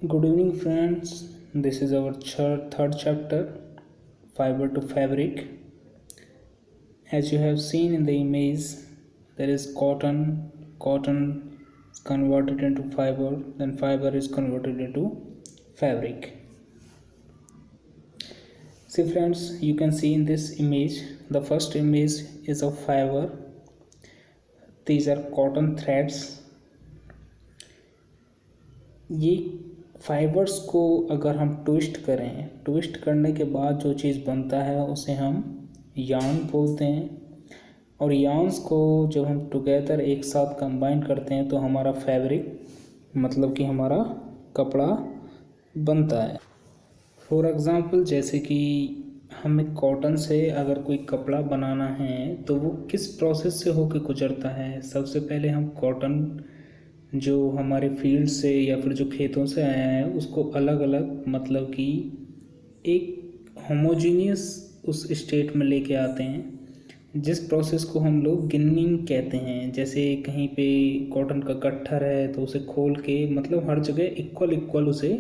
Good evening, friends. This is our third chapter, fiber to fabric. As you have seen in the image, there is cotton. Cotton is converted into fiber, then fiber is converted into fabric. See, friends, you can see in this image, the first image is of fiber. These are cotton threads. ये fibres को अगर हम twist करने के बाद जो चीज़ बनता है उसे हम यार्न बोलते हैं। और यार्न्स को जब हम टुगेदर एक साथ कंबाइन करते हैं तो हमारा फैब्रिक मतलब कि हमारा कपड़ा बनता है। फॉर एग्ज़ाम्पल, जैसे कि हमें कॉटन से अगर कोई कपड़ा बनाना है तो वो किस प्रोसेस से होकर गुजरता है। सबसे पहले हम कॉटन जो हमारे फील्ड से या फिर जो खेतों से आया है उसको अलग अलग मतलब कि एक होमोजीनियस उस स्टेट में लेके आते हैं, जिस प्रोसेस को हम लोग गिनिंग कहते हैं। जैसे कहीं पे कॉटन का गट्ठर है तो उसे खोल के मतलब हर जगह इक्वल उसे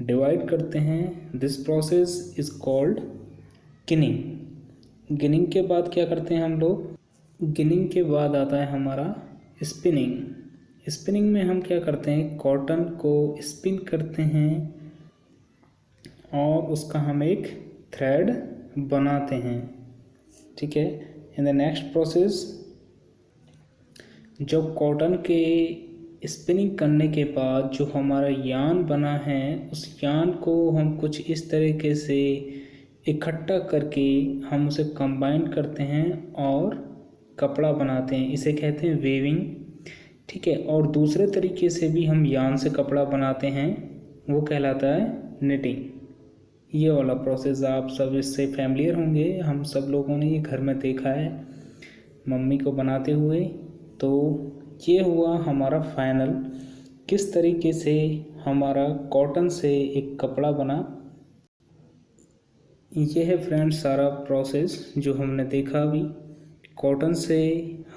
डिवाइड करते हैं। This process is called ginning. Ginning के बाद क्या करते हैं हम लोग? गिनिंग के बाद आता है हमारा स्पिनिंग। स्पिनिंग में हम क्या करते हैं? कॉटन को स्पिन करते हैं और उसका हम एक थ्रेड बनाते हैं। ठीक है। इन द नेक्स्ट प्रोसेस, जब कॉटन के स्पिनिंग करने के बाद जो हमारा यार्न बना है उस यार्न को हम कुछ इस तरीके से इकट्ठा करके हम उसे कंबाइन करते हैं और कपड़ा बनाते हैं। इसे कहते हैं वेविंग। ठीक है। और दूसरे तरीके से भी हम यार्न से कपड़ा बनाते हैं, वो कहलाता है निटिंग। ये वाला प्रोसेस आप सब इससे फैमिलियर होंगे। हम सब लोगों ने ये घर में देखा है मम्मी को बनाते हुए। तो ये हुआ हमारा फाइनल, किस तरीके से हमारा कॉटन से एक कपड़ा बना। ये है फ्रेंड्स सारा प्रोसेस जो हमने देखा अभी। कॉटन से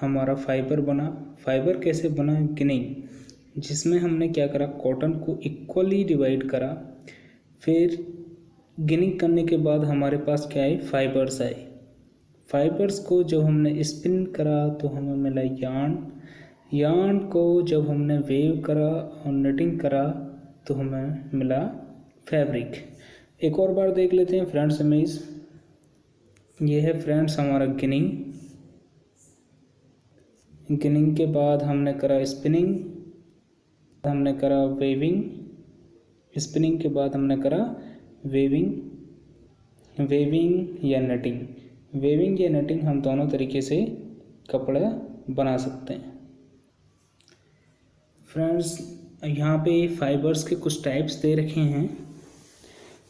हमारा फाइबर बना। फाइबर कैसे बना? गिनिंग, जिसमें हमने क्या करा, कॉटन को इक्वली डिवाइड करा। फिर गिनिंग करने के बाद हमारे पास क्या है? फाइबर्स आए। फाइबर्स को जब हमने स्पिन करा तो हमें मिला यार्न। यार्न को जब हमने वेव करा और निटिंग करा तो हमें मिला फैब्रिक। एक और बार देख लेते हैं फ्रेंड्स इमेज। ये है फ्रेंड्स हमारा गिनिंग। गिनिंग के बाद हमने करा स्पिनिंग, हमने करा वेविंग। स्पिनिंग के बाद हमने करा वेविंग या नटिंग। वेविंग या नटिंग हम दोनों तरीके से कपड़ा बना सकते हैं। फ्रेंड्स, यहाँ पे फाइबर्स के कुछ टाइप्स दे रखे हैं।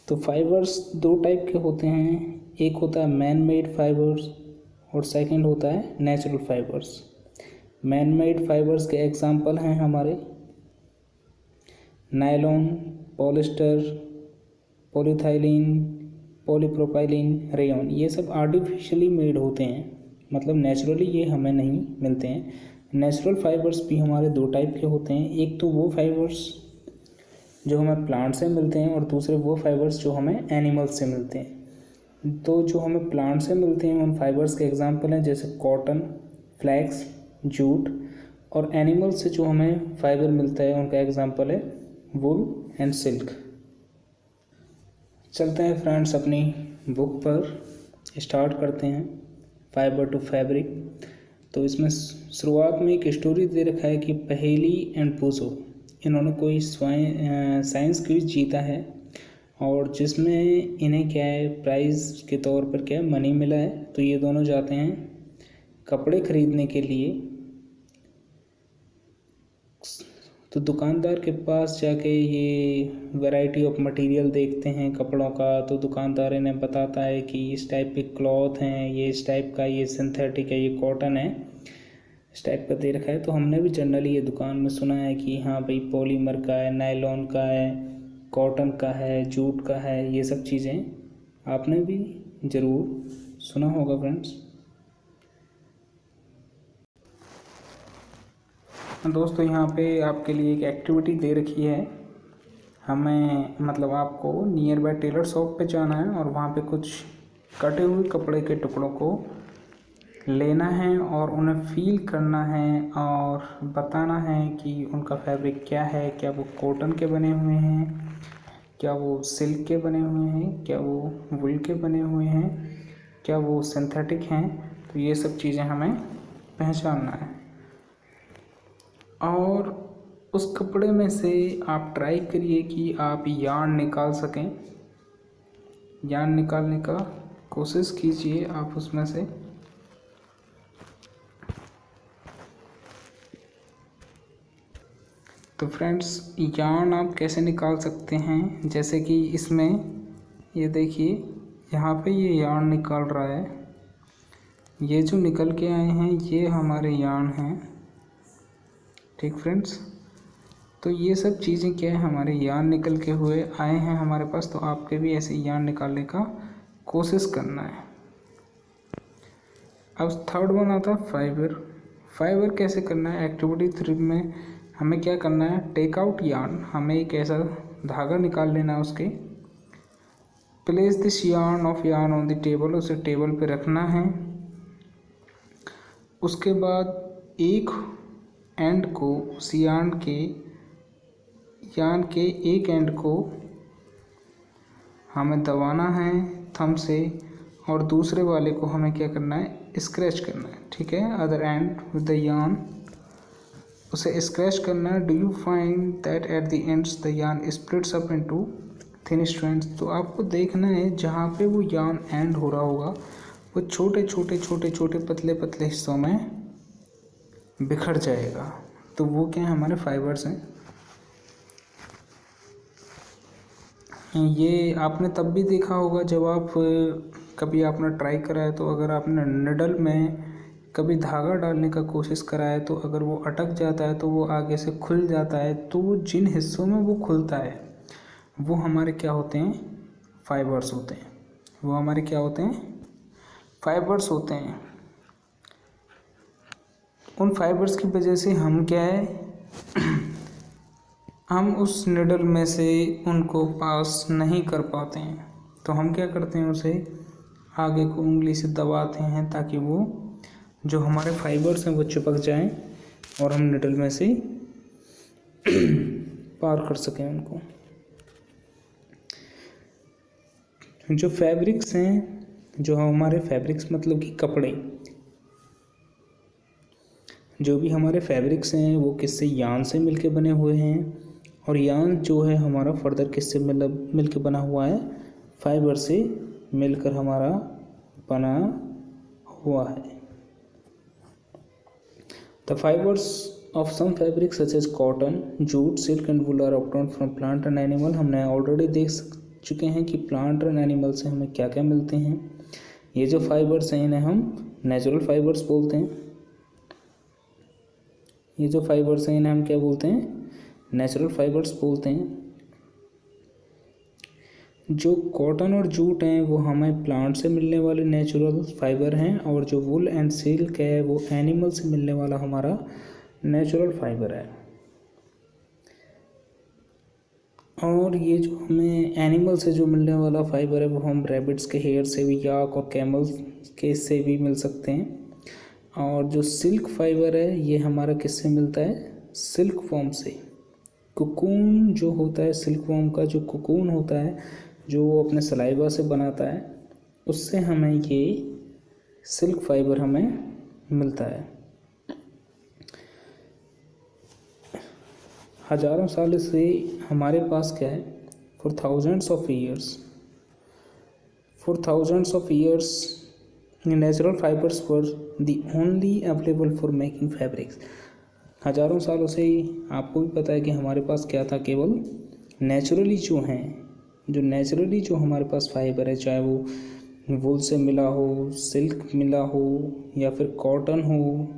तो फाइबर्स दो टाइप के होते हैं। एक होता है मैन मेड फाइबर्स और सेकंड होता है natural fibres. Man made fibres के एग्जांपल हैं हमारे nylon, polyester, polyethylene, polypropylene, rayon. ये सब आर्टिफिशियली मेड होते हैं, मतलब नेचुरली ये हमें नहीं मिलते हैं। नेचुरल फाइबर्स भी हमारे दो टाइप के होते हैं। एक तो वो फाइबर्स जो हमें प्लांट से मिलते हैं और दूसरे वो फाइबर्स जो हमें एनिमल्स से मिलते हैं। तो जो हमें प्लांट से मिलते हैं उन फाइबर्स के एग्जांपल हैं जैसे कॉटन, फ्लैक्स, जूट। और एनिमल से जो हमें फाइबर मिलता है उनका एग्जांपल है वुल एंड सिल्क। चलते हैं फ्रेंड्स अपनी बुक पर, स्टार्ट करते हैं फाइबर टू फैब्रिक। तो इसमें शुरुआत में एक स्टोरी दे रखा है कि पहेली एंड पूछो, इन्होंने कोई साइंस क्विज जीता है और जिसमें इन्हें क्या है, प्राइज़ के तौर पर क्या है, मनी मिला है। तो ये दोनों जाते हैं कपड़े खरीदने के लिए। तो दुकानदार के पास जाके ये वैरायटी ऑफ मटेरियल देखते हैं कपड़ों का। तो दुकानदार इन्हें बताता है कि इस टाइप के क्लॉथ हैं, ये इस टाइप का, ये सिंथेटिक है, ये कॉटन है, इस टाइप का दे रखा है। तो हमने भी जनरली ये दुकान में सुना है कि हाँ भाई पॉलीमर का है, नायलॉन का है, कॉटन का है, जूट का है। ये सब चीज़ें आपने भी ज़रूर सुना होगा फ्रेंड्स। दोस्तों, यहाँ पे आपके लिए एक एक्टिविटी दे रखी है। हमें मतलब आपको नियर बाय टेलर शॉप पे जाना है और वहाँ पे कुछ कटे हुए कपड़े के टुकड़ों को लेना है और उन्हें फील करना है और बताना है कि उनका फैब्रिक क्या है, क्या वो कॉटन के बने हुए हैं, क्या वो सिल्क के बने हुए हैं, क्या वो वुल के बने हुए हैं, क्या वो सिंथेटिक हैं। तो ये सब चीज़ें हमें पहचानना है। और उस कपड़े में से आप ट्राई करिए कि आप यार्न निकाल सकें। यार्न निकालने का कोशिश कीजिए आप उसमें से। तो फ्रेंड्स, यार्न आप कैसे निकाल सकते हैं, जैसे कि इसमें ये देखिए यहाँ पे ये यार्न निकाल रहा है। ये जो निकल के आए हैं ये हमारे यार्न हैं, ठीक फ्रेंड्स। तो ये सब चीज़ें क्या है, हमारे यार्न निकल के हुए आए हैं हमारे पास। तो आपके भी ऐसे यार्न निकालने का कोशिश करना है। अब थर्ड वन आता है फाइबर। फाइबर कैसे करना है, एक्टिविटी 3 में हमें क्या करना है, टेक आउट यार्न। हमें एक ऐसा धागा निकाल लेना है उसके। Place this yarn of yarn on the table, उसे टेबल पे रखना है। उसके बाद एक एंड को, उस यार्न के एक एंड को हमें दबाना है थंब से और दूसरे वाले को हमें क्या करना है, स्क्रैच करना है, ठीक है। Other and with the yarn, उसे स्क्रैच करना है। Do you find that at the ends the yarn splits up into thin strands. तो आपको देखना है जहाँ पे वो यार्न एंड हो रहा होगा वो छोटे छोटे पतले पतले हिस्सों में बिखर जाएगा। तो वो क्या है, हमारे फाइबर्स हैं। ये आपने तब भी देखा होगा जब आप कभी आपने ट्राई करा है। तो अगर आपने निडल में कभी धागा डालने का कोशिश करा है तो अगर वो अटक जाता है तो वो आगे से खुल जाता है। तो वो जिन हिस्सों में वो खुलता है वो हमारे क्या होते हैं, फाइबर्स होते हैं। वो हमारे क्या होते हैं, फाइबर्स होते हैं। उन फाइबर्स की वजह से हम क्या है हम उस निडल में से उनको पास नहीं कर पाते हैं। तो हम क्या करते हैं, उसे आगे को उंगली से दबाते हैं ताकि वो जो हमारे फाइबर्स हैं वो चिपक जाएं और हम निडल में से पार कर सकें उनको। जो फैब्रिक्स हैं, जो हमारे फैब्रिक्स मतलब कि कपड़े, जो भी हमारे फैब्रिक्स हैं वो किससे, यार्न से मिलके बने हुए हैं। और यार्न जो है हमारा फर्दर किससे मिलके बना हुआ है, फाइबर से मिलकर हमारा बना हुआ है। The fibres of some fabric such as cotton, jute, silk and wool are obtained from plant and animal. हमने ऑलरेडी देख चुके हैं कि प्लांट एंड एनिमल से हमें क्या क्या मिलते हैं। ये जो फाइबर्स हैं इन्हें हम नेचुरल फाइबर्स बोलते हैं। ये जो फाइबर्स हैं इन्हें हम क्या बोलते हैं, नेचुरल फाइबर्स बोलते हैं। जो कॉटन और जूट हैं वो हमें प्लांट से मिलने वाले नेचुरल फाइबर हैं और जो वुल एंड सिल्क है वो एनिमल से मिलने वाला हमारा नेचुरल फाइबर है। और ये जो हमें एनिमल से जो मिलने वाला फाइबर है वो हम रैबिट्स के हेयर से भी, याक और कैमल के से भी मिल सकते हैं। और जो सिल्क फाइबर है ये हमारा किससे मिलता है, सिल्क वॉर्म से। कोकून जो होता है, सिल्क वॉर्म का जो कोकून होता है जो वो अपने सलाइवा से बनाता है, उससे हमें ये सिल्क फाइबर हमें मिलता है। हजारों साल से हमारे पास क्या है, for thousands of years natural fibres were the only available for making fabrics. हजारों सालों से ही आपको भी पता है कि हमारे पास क्या था, केवल नेचुरली जो हमारे पास फाइबर है, चाहे वो वूल से मिला हो, सिल्क मिला हो या फिर कॉटन हो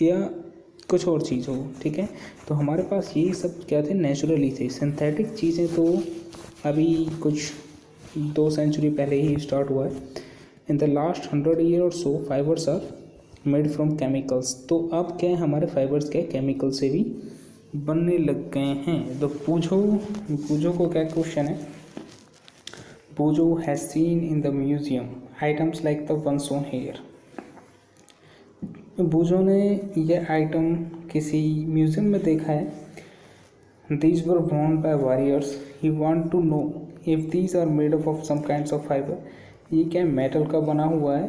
या कुछ और चीज़ हो, ठीक है। तो हमारे पास यही सब क्या थे, नेचुरली थे। सिंथेटिक चीज़ें तो अभी कुछ 2 सेंचुरी पहले ही स्टार्ट हुआ है। इन द लास्ट 100 ईयर और so fibers are made from chemicals. तो अब क्या है, हमारे फाइबर्स क्या है, केमिकल से भी बनने लग गए हैं। तो पूजो को क्या क्वेश्चन है, Pujo has seen in the museum items like the one shown here. Pujo ने यह आइटम किसी म्यूजियम में देखा है। These were worn by warriors. He want to know if these are made up of some kinds of fiber. ये क्या metal का बना हुआ है?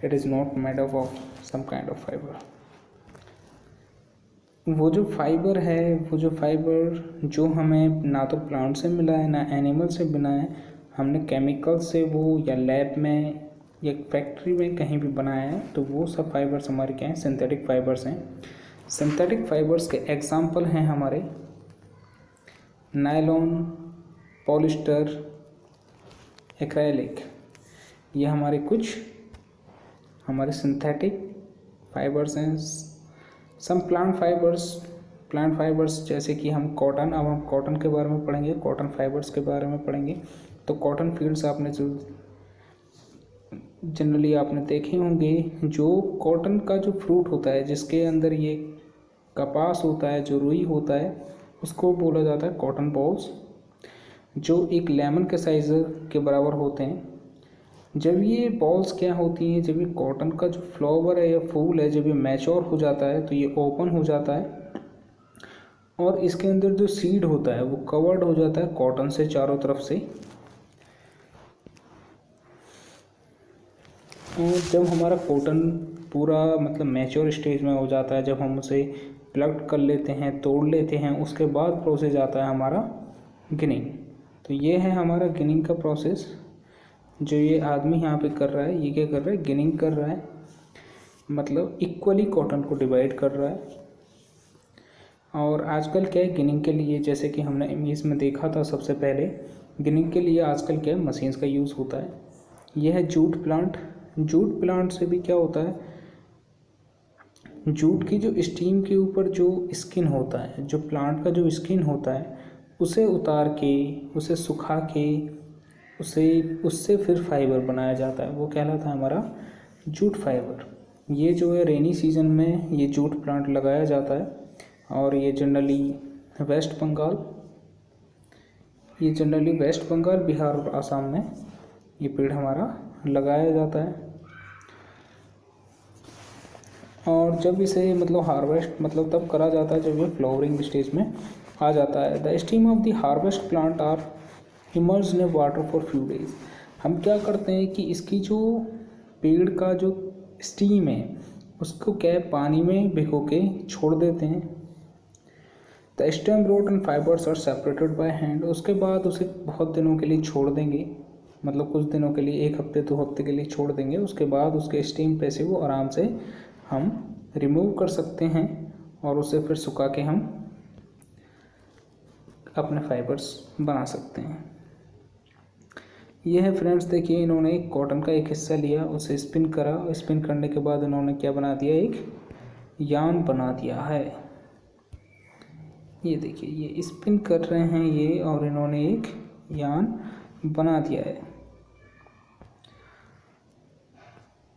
It is not made up of some kind of fiber. वो जो फाइबर है, वो जो फाइबर जो हमें ना तो प्लांट से मिला है ना एनिमल से बना है, हमने केमिकल से वो या लैब में या फैक्ट्री में कहीं भी बनाया है, तो वो सब फाइबर्स हमारे क्या हैं, सिंथेटिक फाइबर्स हैं। सिंथेटिक फाइबर्स के एग्जाम्पल हैं हमारे नायलॉन, पॉलिस्टर, एक्रेलिक। ये हमारे कुछ हमारे सिंथेटिक फाइबर्स हैं। सम प्लांट फाइबर्स जैसे कि हम कॉटन, अब हम कॉटन के बारे में पढ़ेंगे, कॉटन फाइबर्स के बारे में पढ़ेंगे। तो कॉटन फील्ड्स आपने जो जनरली आपने देखे होंगे, जो कॉटन का जो फ्रूट होता है जिसके अंदर ये कपास होता है, जो रुई होता है, उसको बोला जाता है कॉटन बॉल्स, जो एक लेमन के साइज के बराबर होते हैं। जब ये बॉल्स क्या होती हैं, जब ये कॉटन का जो फ्लावर है या फूल है, जब ये मैच्योर हो जाता है तो ये ओपन हो जाता है और इसके अंदर जो सीड होता है वो कवर्ड हो जाता है कॉटन से चारों तरफ से। और जब हमारा कॉटन पूरा मतलब मैच्योर स्टेज में हो जाता है, जब हम उसे प्लग कर लेते हैं, तोड़ लेते हैं, उसके बाद प्रोसेस आता है हमारा गिनिंग। तो ये है हमारा गिनिंग का प्रोसेस। जो ये आदमी यहाँ पे कर रहा है, ये क्या कर रहा है, गिनिंग कर रहा है, मतलब इक्वली कॉटन को डिवाइड कर रहा है। और आजकल क्या है, गिनिंग के लिए जैसे कि हमने इमेज में देखा था सबसे पहले, गिनिंग के लिए आजकल क्या है, मशीन्स का यूज़ होता है। यह है जूट प्लांट। जूट प्लांट से भी क्या होता है, जूट की जो स्टीम के ऊपर जो स्किन होता है, जो प्लांट का जो स्किन होता है, उसे उतार के, उसे सुखा के, उससे फिर फाइबर बनाया जाता है। वो कहलाता है हमारा जूट फाइबर। ये जो है रेनी सीजन में ये जूट प्लांट लगाया जाता है और ये जनरली वेस्ट बंगाल, बिहार और आसाम में ये पेड़ हमारा लगाया जाता है। और जब इसे मतलब हार्वेस्ट मतलब तब करा जाता है जब ये फ्लावरिंग स्टेज में आ जाता है। The steam of the harvest plant are emerge in water for few days. हम क्या करते हैं कि इसकी जो पेड़ का जो स्टीम है उसको क्या पानी में भिगो के छोड़ देते हैं। The stem root and fibres are separated by hand. उसके बाद उसे बहुत दिनों के लिए छोड़ देंगे, मतलब कुछ दिनों के लिए, 1 हफ्ते 2 हफ्ते के लिए छोड़ देंगे। उसके बाद उसके स्टीम पे से वो आराम से हम रिमूव कर सकते हैं और उसे फिर सुखा के हम अपने फाइबर्स बना सकते हैं। यह है फ्रेंड्स, देखिए इन्होंने कॉटन का एक हिस्सा लिया, उसे स्पिन करा, स्पिन करने के बाद इन्होंने क्या बना दिया, एक यान बना दिया है। ये देखिए ये स्पिन कर रहे हैं ये, और इन्होंने एक यान बना दिया है।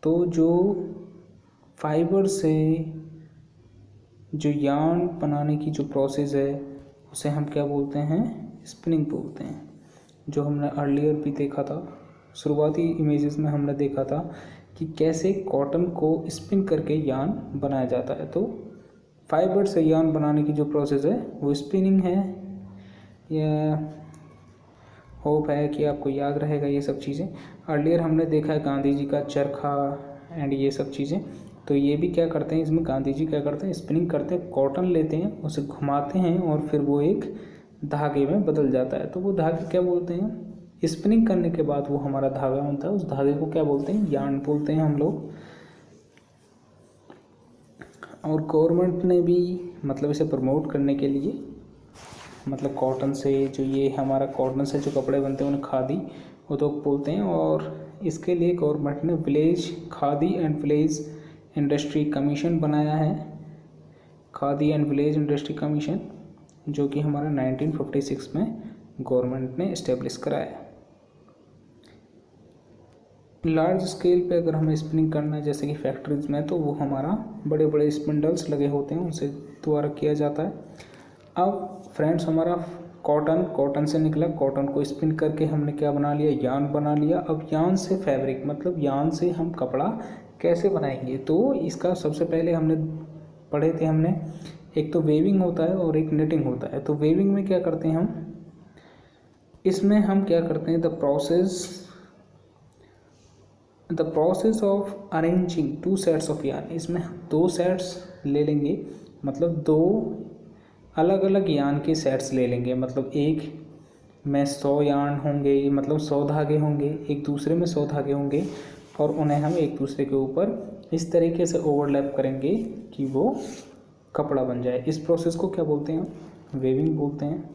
तो जो फाइबर से जो यान बनाने की जो प्रोसेस है उसे हम क्या बोलते हैं, स्पिनिंग बोलते हैं। जो हमने अर्लियर भी देखा था, शुरुआती इमेजेस में हमने देखा था कि कैसे कॉटन को स्पिन करके यान बनाया जाता है। तो फाइबर से यान बनाने की जो प्रोसेस है वो स्पिनिंग है। यह होप है कि आपको याद रहेगा ये सब चीज़ें। अर्लियर हमने देखा है गांधी जी का चरखा एंड ये सब चीज़ें। तो ये भी क्या करते हैं, इसमें गांधी जी क्या करते हैं, स्पिनिंग करते हैं, कॉटन लेते हैं, उसे घुमाते हैं और फिर वो एक धागे में बदल जाता है। तो वो धागे क्या बोलते हैं, स्पिनिंग करने के बाद वो हमारा धागा बनता है, उस धागे को क्या बोलते हैं, यार्न बोलते हैं हम लोग। और गवर्नमेंट ने भी मतलब इसे प्रमोट करने के लिए, मतलब कॉटन से जो ये हमारा कॉटन से जो कपड़े बनते हैं उन्हें खादी उद्योग बोलते हैं। और इसके लिए गवर्नमेंट ने khadi and village industry commission बनाया है, khadi and village industry commission, जो कि हमारा 1956 में गवर्नमेंट ने इस्टेब्लिश कराया। लार्ज स्केल पे अगर हमें स्पिनिंग करना है जैसे कि फैक्ट्रीज में, तो वो हमारा बड़े बड़े स्पिंडल्स लगे होते हैं, उनसे द्वारा किया जाता है। अब फ्रेंड्स हमारा कॉटन से निकला, कॉटन को स्पिन करके हमने क्या बना लिया, यार्न बना लिया। अब यार्न से फैब्रिक, मतलब यार्न से हम कपड़ा कैसे बनाएंगे, तो इसका सबसे पहले हमने पढ़े थे हमने, एक तो वेविंग होता है और एक निटिंग होता है। तो वेविंग में क्या करते हैं हम, इसमें हम क्या करते हैं, the process of arranging two sets of yarn, इसमें 2 सेट्स ले लेंगे, मतलब 2 अलग अलग यार्न के सेट्स ले लेंगे। मतलब एक में 100 यार्न होंगे, मतलब 100 धागे होंगे, एक दूसरे में 100 धागे होंगे, और उन्हें हम एक दूसरे के ऊपर इस तरीके से ओवरलैप करेंगे कि वो कपड़ा बन जाए। इस प्रोसेस को क्या बोलते हैं, वेविंग बोलते हैं।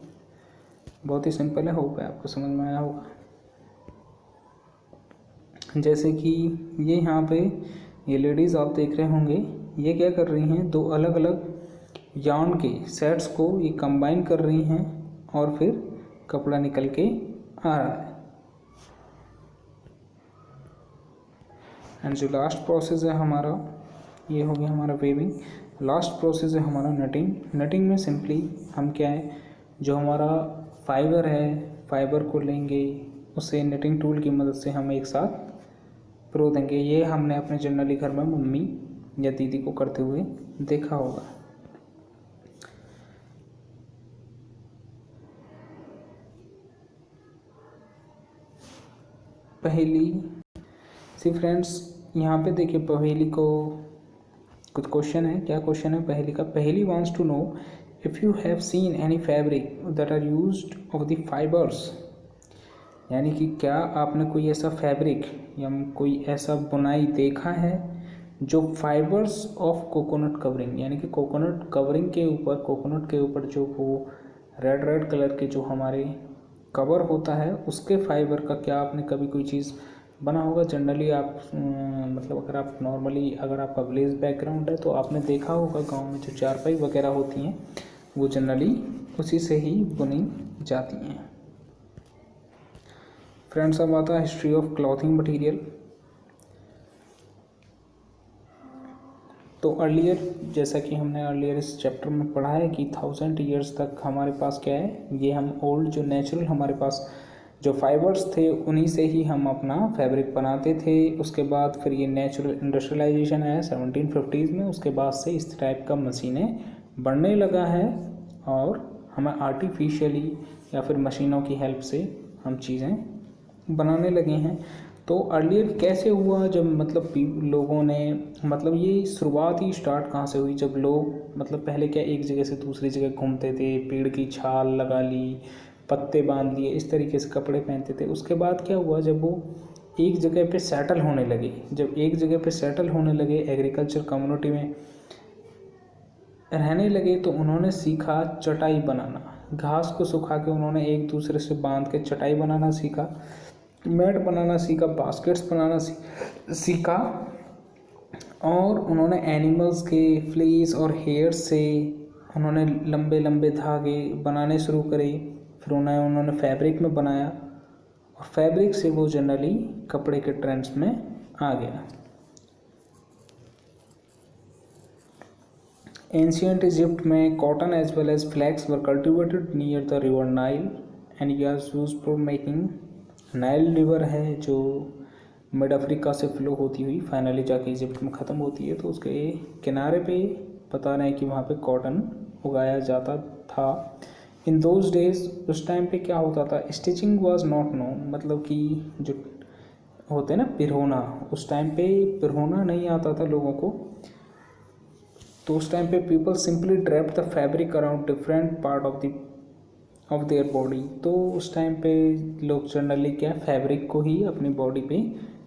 बहुत ही सिंपल है, होगा आपको समझ में आया होगा। जैसे कि ये यहाँ पे ये लेडीज़ आप देख रहे होंगे, ये क्या कर रही हैं, 2 अलग अलग यार्न के सेट्स को ये कंबाइन कर रही हैं और फिर कपड़ा निकल के आ रहा है। एंड जो लास्ट प्रोसेस है हमारा, ये हो गया हमारा वेविंग। लास्ट प्रोसेस है हमारा नटिंग। नटिंग में सिंपली हम क्या है, जो हमारा फाइबर है, फाइबर को लेंगे, उसे नटिंग टूल की मदद से हम एक साथ पिरो देंगे। ये हमने अपने जनरली घर में मम्मी या दीदी को करते हुए देखा होगा। पहेली सी फ्रेंड्स, यहाँ पे देखिए पहेली को कुछ क्वेश्चन है। क्या क्वेश्चन है पहेली का, Paheli wants to know if you have seen any fabric that are used of the fibres, यानी कि क्या आपने कोई ऐसा फैब्रिक या कोई ऐसा बुनाई देखा है जो फाइबर्स ऑफ कोकोनट कवरिंग, यानी कि कोकोनट कवरिंग के ऊपर, कोकोनट के ऊपर जो वो रेड कलर के जो हमारे कवर होता है, उसके फाइबर का क्या आपने कभी कोई चीज़ बना होगा। जनरली आप मतलब अगर आप नॉर्मली, अगर आपका विलेज बैकग्राउंड है तो आपने देखा होगा गांव में जो चारपाई वगैरह होती हैं वो जनरली उसी से ही बुनी जाती हैं। फ्रेंड्स अब आता है हिस्ट्री ऑफ क्लॉथिंग मटेरियल। तो अर्लियर, जैसा कि हमने अर्लियर इस चैप्टर में पढ़ा है कि 1000 ईयर्स तक हमारे पास क्या है, ये हम ओल्ड जो नेचुरल हमारे पास जो फाइबर्स थे उन्हीं से ही हम अपना फैब्रिक बनाते थे। उसके बाद फिर ये नेचुरल इंडस्ट्रियलाइजेशन आया 1750s में, उसके बाद से इस टाइप का मशीनें बढ़ने लगा है और हमें आर्टिफिशियली या फिर मशीनों की हेल्प से हम चीज़ें बनाने लगे हैं। तो अर्लियर कैसे हुआ, जब मतलब लोगों ने, मतलब ये शुरुआत ही स्टार्ट कहाँ से हुई, जब लोग मतलब पहले क्या एक जगह से दूसरी जगह घूमते थे, पेड़ की छाल लगा ली, पत्ते बांध लिए, इस तरीके से कपड़े पहनते थे। उसके बाद क्या हुआ, जब वो एक जगह पे सेटल होने लगे, जब एक जगह पे सेटल होने लगे, एग्रीकल्चर कम्युनिटी में रहने लगे, तो उन्होंने सीखा चटाई बनाना। घास को सुखा के उन्होंने एक दूसरे से बांध के चटाई बनाना सीखा, मैट बनाना सीखा, बास्केट्स बनाना सीखा, और उन्होंने एनिमल्स के फ्लीस और हेयर से उन्होंने लंबे लंबे धागे बनाने शुरू करे। फिर उन्होंने फैब्रिक में बनाया और फैब्रिक से वो जनरली कपड़े के ट्रेंड्स में आ गया। एंशियंट इजिप्ट में cotton as well as flax were cultivated near the river Nile and used for making. Nile river है जो मिड अफ्रीका से फ्लो होती हुई फाइनली जाके इजिप्ट में ख़त्म होती है, तो उसके किनारे पे बता रहे हैं कि वहाँ पे कॉटन उगाया जाता था। इन दोज डेज, उस टाइम पे क्या होता था, स्टिचिंग वाज नॉट नोन, मतलब कि जो होते हैं ना पिरोना, उस टाइम पे पिरोना नहीं आता था लोगों को। तो उस टाइम पे people simply drape the fabric around different part of their body. तो उस टाइम पे लोग जनरली क्या फैब्रिक को ही अपनी बॉडी पे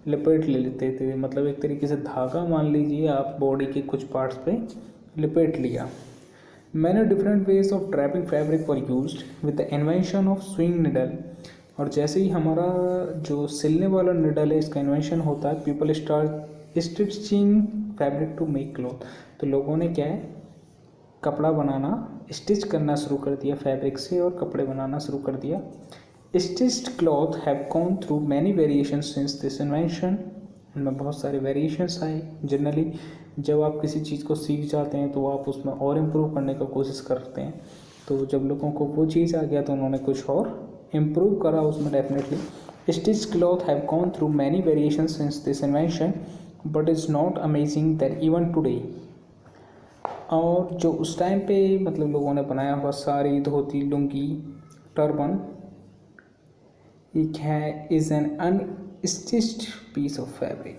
लपेट ले लेते थे, मतलब एक तरीके से धागा मान लीजिए आप, बॉडी के कुछ पार्ट्स पे लपेट लिया। Many different ways of draping fabric were used with the invention of swing needle. और जैसे ही हमारा जो सिलने वाला निडल है इसका इन्वेंशन होता है, people start stitching fabric to make cloth. तो लोगों ने क्या है, कपड़ा बनाना, स्टिच करना शुरू कर दिया फैब्रिक से और कपड़े बनाना शुरू कर दिया। Stitched cloth have gone through many variation since this invention. इनमें बहुत सारे वेरिएशंस आए। जनरली जब आप किसी चीज़ को सीख जाते हैं तो आप उसमें और इम्प्रूव करने का कोशिश करते हैं, तो जब लोगों को वो चीज़ आ गया तो उन्होंने कुछ और इम्प्रूव करा उसमें definitely. Stitched cloth have gone through many variation since this invention but is not amazing that even today. और जो उस टाइम पे मतलब लोगों ने बनाया हुआ साड़ी, धोती, लुंगी, टर्बन, एक है is an unstitched piece of fabric.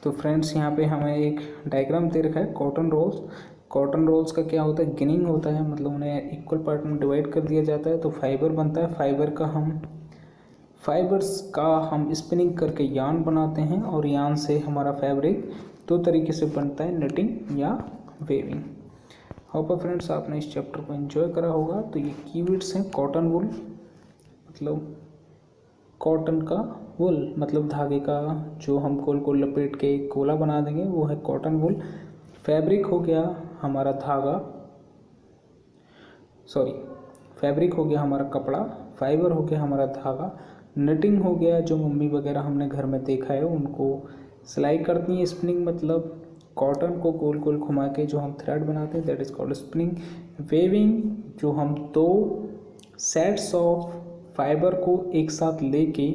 तो फ्रेंड्स यहाँ पे हमें एक डायग्राम दे रखा है कॉटन रोल्स। कॉटन रोल्स का क्या होता है, गिनिंग होता है, मतलब उन्हें इक्वल पार्ट में डिवाइड कर दिया जाता है तो फाइबर बनता है। फाइबर्स का हम स्पिनिंग करके यार्न बनाते हैं और यार्न से हमारा फैब्रिक दो तरीके से बनता है, निटिंग या वेविंग। होप फ्रेंड्स आपने इस चैप्टर को एंजॉय करा होगा। तो ये कीवर्ड्स हैं कॉटन वुल, मतलब कॉटन का, वुल मतलब धागे का जो हम गोल गोल लपेट के गोला बना देंगे वो है कॉटन वुल। फैब्रिक हो गया हमारा धागा, फैब्रिक हो गया हमारा कपड़ा, फाइबर हो गया हमारा धागा, निटिंग हो गया जो मम्मी वगैरह हमने घर में देखा है उनको सिलाई करती हैं, स्पिनिंग मतलब कॉटन को गोल गोल घुमा के जो हम थ्रेड बनाते हैं that is called spinning. Weaving जो हम दो सेट्स ऑफ फाइबर को एक साथ लेके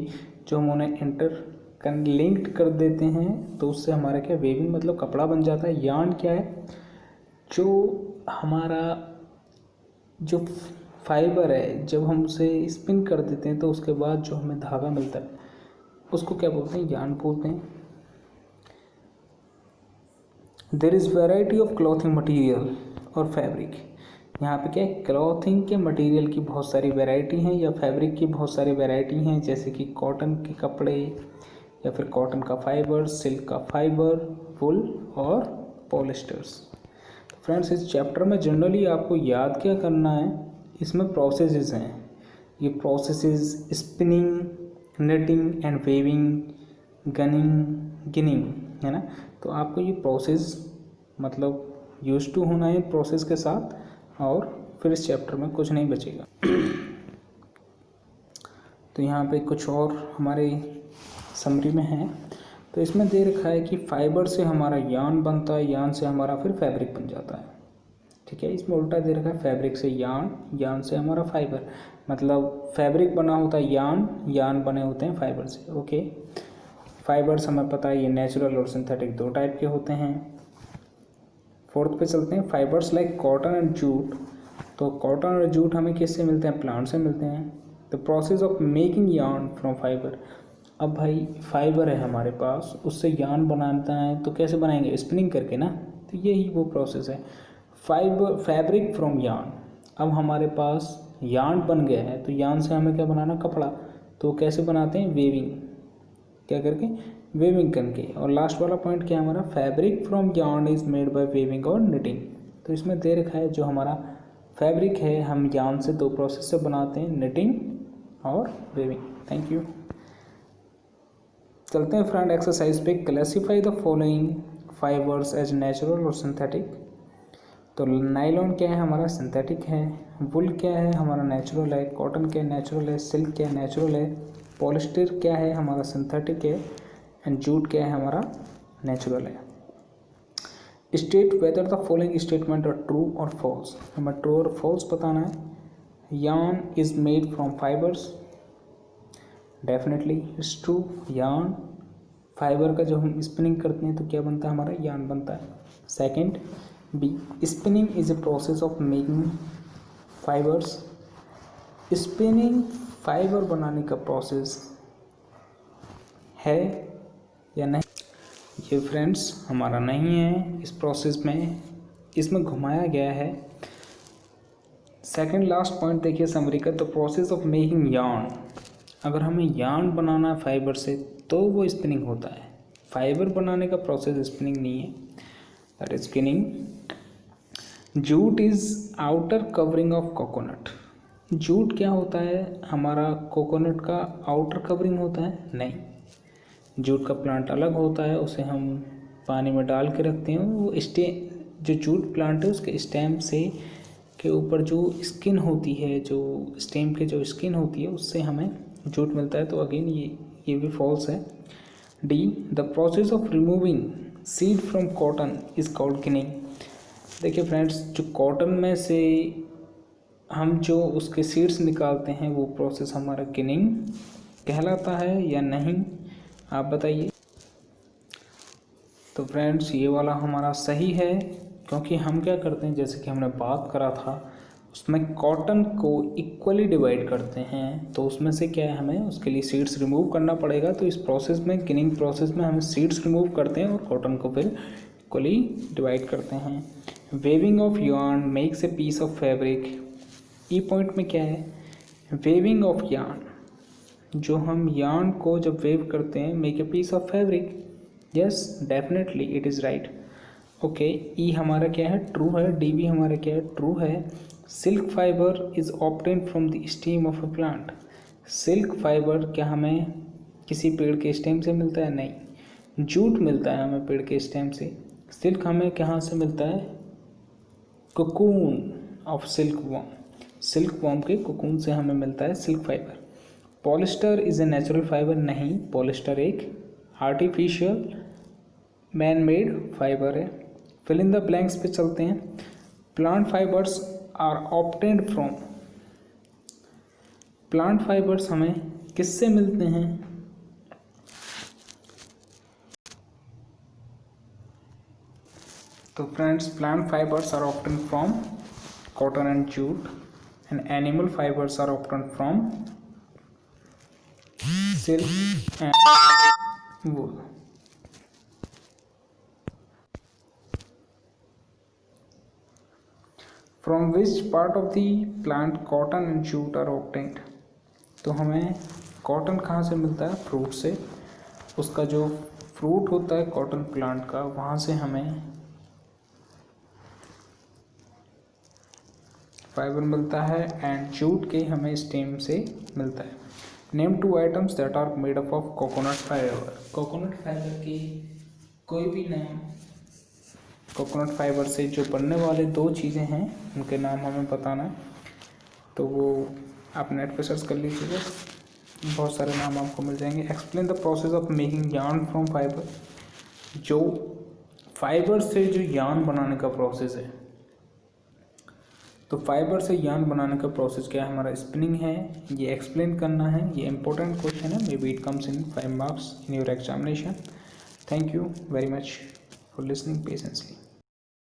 जो हम उन्हें लिंक्ड कर देते हैं तो उससे हमारा क्या वेविंग मतलब कपड़ा बन जाता है। यार्न क्या है, जो हमारा जो फाइबर है जब हम उसे स्पिन कर देते हैं तो उसके बाद जो हमें धागा मिलता है उसको क्या बोलते हैं, यार्न बोलते हैं। There is variety of clothing material और फैब्रिक। यहाँ पे क्या है, क्लॉथिंग के मटेरियल की बहुत सारी वैरायटी हैं या फैब्रिक की बहुत सारी वैरायटी हैं, जैसे कि कॉटन के कपड़े या फिर कॉटन का फाइबर, सिल्क का फाइबर, वुल और पॉलिस्टर्स। तो फ्रेंड्स इस चैप्टर में जनरली आपको याद क्या करना है, इसमें प्रोसेसेस हैं। ये processes spinning, knitting and weaving, ginning है ना। तो आपको ये प्रोसेस मतलब यूज टू होना है प्रोसेस के साथ, और फिर इस चैप्टर में कुछ नहीं बचेगा। तो यहाँ पे कुछ और हमारे समरी में है। तो इसमें दे रखा है कि फाइबर से हमारा यार्न बनता है, यार्न से हमारा फिर फैब्रिक बन जाता है। ठीक है, इसमें उल्टा दे रखा है फैब्रिक से यार्न, यार्न से हमारा फाइबर, मतलब फैब्रिक बना होता है यार्न, यार्न बने होते हैं फाइबर से। ओके, फाइबर्स हमें पता है ये नेचुरल और सिंथेटिक दो टाइप के होते हैं। फोर्थ पे चलते हैं, fibres like cotton and jute. तो कॉटन और जूट हमें किससे मिलते हैं, प्लांट से मिलते हैं। The process of making yarn from fibre. अब भाई फाइबर है हमारे पास, उससे यार्न बनाना है तो कैसे बनाएंगे, स्पिनिंग करके ना। तो यही वो प्रोसेस है। Fabric from yarn. अब हमारे पास यार्न बन गया है तो यार्न से हमें क्या बनाना, कपड़ा। तो कैसे बनाते हैं, वेविंग, क्या करके, वेविंग करके। और लास्ट वाला पॉइंट क्या है हमारा, fabric from yarn is made by weaving और निटिंग। तो इसमें दे रखा है जो हमारा फैब्रिक है हम यार्न से दो प्रोसेस से बनाते हैं, निटिंग और वेविंग। Thank you. चलते हैं फ्रेंड एक्सरसाइज पे। Classify the following fibres as natural और सिंथेटिक। तो नाइलॉन क्या है हमारा, सिंथेटिक है। वुल क्या है हमारा, नेचुरल है। कॉटन क्या नेचुरल है। सिल्क क्या नेचुरल है। पॉलिस्टर क्या है हमारा, सिंथेटिक है। एंड जूट क्या है हमारा, नेचुरल है। State whether the following statement are true और फॉल्स। हमें ट्रू और फॉल्स बताना है। Yarn is made from fibres, definitely it's true. Yarn fibre का जब हम स्पिनिंग करते हैं तो क्या बनता है हमारा, यार्न बनता है। Second B, spinning is a process of making fibres. Spinning fibre बनाने का प्रोसेस है या नहीं, ये फ्रेंड्स हमारा नहीं है। इस प्रोसेस में इसमें घुमाया गया है। सेकंड लास्ट पॉइंट देखिए समरी का, तो प्रोसेस ऑफ मेकिंग यार्न। अगर हमें यार्न बनाना है फाइबर से तो वो स्पिनिंग होता है। फाइबर बनाने का प्रोसेस स्पिनिंग नहीं है, that is spinning. Jute is outer covering of coconut. Jute क्या होता है हमारा, कोकोनट का आउटर कवरिंग होता है, नहीं। जूट का प्लांट अलग होता है, उसे हम पानी में डाल के रखते हैं। वो जो जूट प्लांट है उसके स्टेम से के ऊपर जो स्किन होती है, जो स्टेम के जो स्किन होती है, उससे हमें जूट मिलता है। तो अगेन ये भी फॉल्स है। D, the process of removing seed from cotton is called ginning. देखिए फ्रेंड्स, जो कॉटन में से हम जो उसके सीड्स निकालते हैं वो प्रोसेस हमारा गिनिंग कहलाता है या नहीं, आप बताइए। तो फ्रेंड्स ये वाला हमारा सही है, क्योंकि हम क्या करते हैं, जैसे कि हमने बात करा था, उसमें कॉटन को इक्वली डिवाइड करते हैं। तो उसमें से क्या है, हमें उसके लिए सीड्स रिमूव करना पड़ेगा। तो इस प्रोसेस में, गिनिंग प्रोसेस में, हम सीड्स रिमूव करते हैं और कॉटन को फिर इक्वली डिवाइड करते हैं। Weaving of yarn makes a piece of fabric. E point में क्या है, वेविंग ऑफ yarn, जो हम yarn को जब वेव करते हैं, make a piece of fabric. Yes, definitely it is right. Okay, ई हमारा क्या है, ट्रू है। डी भी हमारा क्या है, ट्रू है। Silk fibre is obtain from the stem of a plant. Silk fibre क्या हमें किसी पेड़ के स्टेम से मिलता है? नहीं, जूट मिलता है हमें पेड़ के स्टेम से। सिल्क हमें कहाँ से मिलता है? Cocoon of silkworm. Silkworm के कोकून से हमें मिलता है silk fibre. Polyester is a natural fibre. नहीं, पॉलिस्टर एक आर्टिफिशियल मैन मेड फाइबर है। फिल इन द ब्लैंक्स पे चलते हैं। Plant fibres are obtained from. Plant fibres हमें किससे मिलते हैं? तो friends, plant fibres are obtained from cotton and jute, and animal fibres are obtained from silk and wool. From which part of the plant cotton and jute are obtained. तो हमें cotton कहाँ से मिलता है? फ्रूट से। उसका जो fruit होता है कॉटन प्लांट का, वहाँ से हमें फाइबर मिलता है, एंड जूट के हमें स्टेम से मिलता है। Name 2 items that are made up of coconut fibre. Coconut fibre के कोई भी नाम, कोकोनट फाइबर से जो बनने वाले 2 चीज़ें हैं उनके नाम हमें बताना है। तो वो आप नेट पे सर्च कर लीजिएगा, बहुत सारे नाम आपको मिल जाएंगे। Explain the process of making yarn from fibre. जो फाइबर से जो यार्न बनाने का प्रोसेस है, तो फाइबर से यार्न बनाने का प्रोसेस क्या है? हमारा स्पिनिंग है। ये एक्सप्लेन करना है। ये इंपॉर्टेंट क्वेश्चन है, may be it comes in 5 marks in your examination. Thank you very much for listening patiently.